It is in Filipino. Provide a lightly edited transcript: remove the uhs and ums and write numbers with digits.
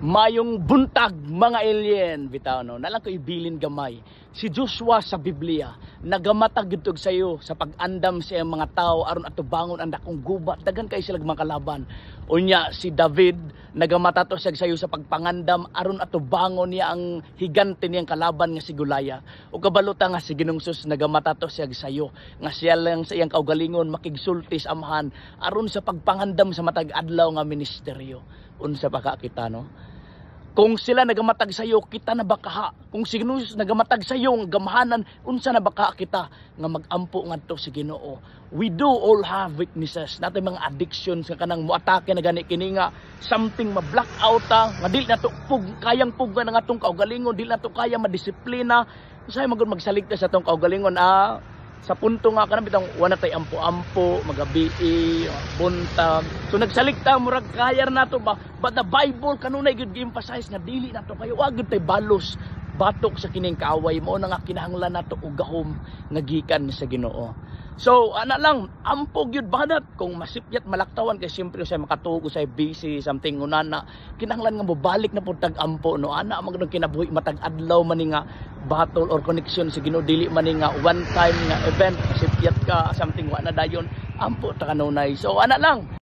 Mayong buntag mga alien bitaw no nalang ko ibilin gamay si Joshua sa Biblia nagamatag gitog sayo sa pag-andam sa mga tao aron atubangon ang dakong gubat dagan kay sila mga kalaban unya si David nagamatato siya sayo sa pagpangandam aron atubangon niya ang higante niyang kalaban nga si Goliath ug kabaluta nga si Ginungsus nagamatato siya sayo nga siya lang sa iyang kaugalingon makigsulti sa amahan aron sa pagpangandam sa matag adlaw nga ministeryo unsa pa ka kita no. Kung sila nagamatag sa iyo, kita na baka. Kung si Ginoo nagamatag sa iyo, ang gamahanan, unsa na baka kita nga magampo ngadto si Ginoo. We do all have weaknesses. Nato mga addictions nga kanang moatake na gani kini nga something ma-black out nga dili nato kayang pugan nga atong kaugalingon, dili nato kaya madisiplina. Usahay magud magsaligtas sa atong kaugalingon sa punto nga kanang bitang wala tay ampo-ampo, magabi, buntag. So nagsaligta murag kaya nato ba? But the Bible kanunay gyud gi-emphasize nga dili nato kayo wa gyud tay balos batok sa kining kaaway mo na nga kinahanglan nato og gahom nga gikan sa Ginoo. So ana lang ampo gyud banat kung masipyat malaktawan kay siyempre sa makatuog sa busy something unana kinahanglan nga mobalik na pud tag ampo no ana magdong kinabuhi matag adlaw man nga battle or connection sa Ginoo dili man nga one time nga event masipyat ka something wa na dayon ampo ta kanunay. So ana lang